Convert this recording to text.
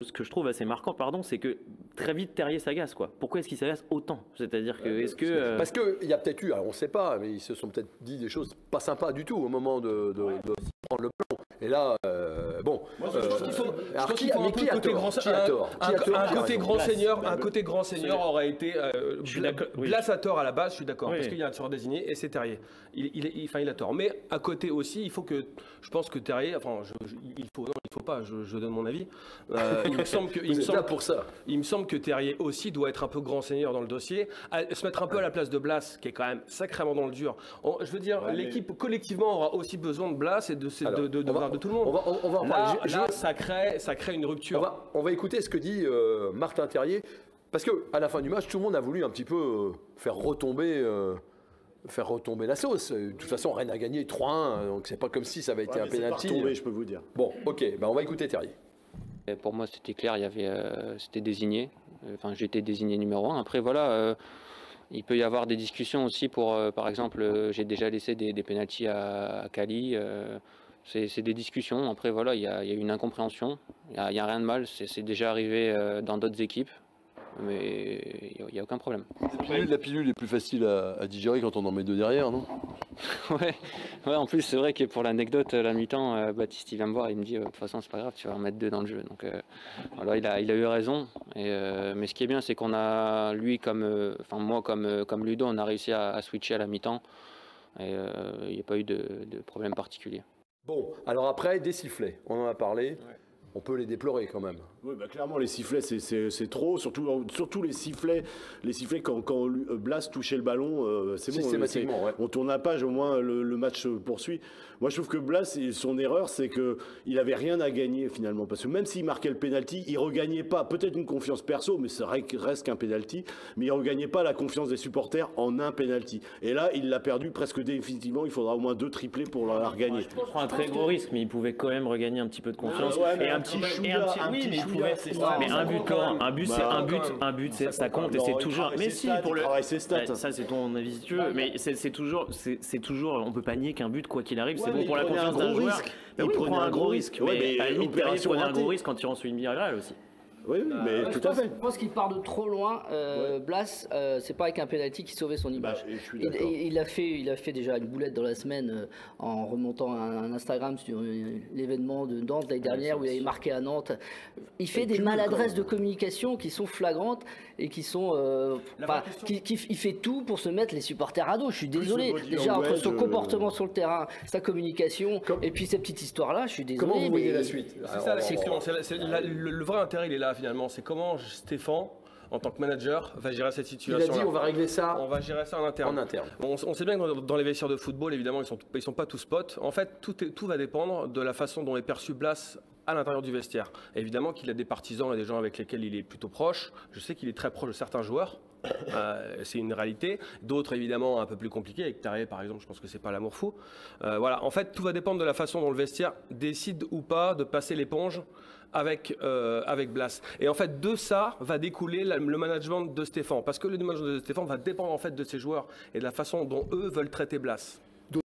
ce que je trouve assez marquant, pardon, c'est que très vite Terrier s'agace, quoi. Pourquoi est-ce qu'il s'agace autant? C'est-à-dire que, est-ce que... Parce qu'il y a peut-être eu, alors on ne sait pas, mais ils se sont peut-être dit des choses pas sympas du tout au moment de prendre le ballon. Et là, bon. Moi, je pense qu'il faut, alors, qu'il faut un peu côté grand seigneur. Un côté grand seigneur aurait été. Blas a tort à la base, je suis d'accord, parce qu'il y a un tireur désigné et c'est Terrier. Il a tort. Mais à côté aussi, il faut que. Je pense que Terrier. Enfin, il faut pas, je donne mon avis. Il me semble que. Il me semble que Terrier aussi doit être un peu grand seigneur dans le dossier, se mettre un peu à la place de Blas, qui est quand même sacrément dans le dur. Je veux dire, l'équipe collectivement aura aussi besoin de Blas et de tout le monde. On va en parler. Là, ça crée une rupture. On va écouter ce que dit Martin Terrier, parce qu'à la fin du match, tout le monde a voulu un petit peu faire retomber la sauce. De toute façon, Rennes a gagné 3-1, donc c'est pas comme si ça avait été un pénalty. Je peux vous dire. Bon, ok, on va écouter Terrier. Pour moi, c'était clair, c'était désigné. Enfin, j'étais désigné numéro 1. Après, voilà, il peut y avoir des discussions aussi pour, par exemple, j'ai déjà laissé des pénaltys à Cali. C'est des discussions. Après, voilà, il y a une incompréhension. Il n'y a rien de mal. C'est déjà arrivé dans d'autres équipes. Mais il n'y a aucun problème. La pilule est plus facile à digérer quand on en met deux derrière, non? Ouais, en plus, c'est vrai que pour l'anecdote, la mi-temps, Baptiste, il vient me voir et il me dit de toute façon, c'est pas grave, tu vas en mettre 2 dans le jeu. Donc voilà, il a eu raison. Mais ce qui est bien, c'est qu'on a, lui, moi, comme Ludo, on a réussi à switcher à la mi-temps. Et il n'y a pas eu de problème particulier. Bon, alors après, des sifflets, on en a parlé. Ouais. On peut les déplorer quand même. Oui, clairement, les sifflets, c'est trop. Surtout les sifflets quand Blas touchait le ballon, c'est bon. Systématiquement, ouais. On tourne la page, au moins le match se poursuit. Moi, je trouve que Blas, son erreur, c'est qu'il n'avait rien à gagner finalement. Parce que même s'il marquait le pénalty, il ne regagnait pas, peut-être une confiance perso, mais ça reste qu'un pénalty, mais il ne regagnait pas la confiance des supporters en un pénalty. Et là, il l'a perdu presque définitivement. Il faudra au moins 2 triplés pour la regagner. Je prends un très gros risque, mais il pouvait quand même regagner un petit peu de confiance. Mais un but, ça compte et c'est toujours. Mais si, pour le. Ça, c'est ton avis si tu veux. Mais c'est toujours. On peut pas nier qu'un but, quoi qu'il arrive, c'est bon pour la confiance d'un joueur. Il prend un gros risque. Mais à la limite, Terrier prenait un gros risque quand il tirant sur une diagonale aussi. Oui, mais tout à fait. Je pense qu'il part de trop loin. Blas, c'est pas avec un penalty qui sauvait son image. Il a fait déjà une boulette dans la semaine en remontant un Instagram sur l'événement de Nantes l'année dernière où il avait marqué à Nantes. Il fait des maladresses de communication qui sont flagrantes et qui sont. Il fait tout pour se mettre les supporters à dos. Je suis désolé. Déjà, entre son comportement sur le terrain, sa communication et puis ces petites histoires-là, je suis désolé. Comment vous voyez la suite? C'est ça la question. Le vrai intérêt, il est là finalement. C'est comment Stéphane, en tant que manager, va gérer cette situation-là. Il a dit on va régler ça. On va gérer ça en interne. On sait bien que dans les vestiaires de football, évidemment, ils sont pas tous potes. En fait, tout va dépendre de la façon dont est perçu Blas à l'intérieur du vestiaire. Évidemment qu'il a des partisans et des gens avec lesquels il est plutôt proche. Je sais qu'il est très proche de certains joueurs. C'est une réalité. D'autres, évidemment, un peu plus compliqués. Avec Terrier, par exemple, je pense que c'est pas l'amour fou. Voilà. En fait, tout va dépendre de la façon dont le vestiaire décide ou pas de passer l'éponge avec Blas. Et en fait, de ça va découler le management de Stéphane. Parce que le management de Stéphane va dépendre en fait de ses joueurs et de la façon dont eux veulent traiter Blas.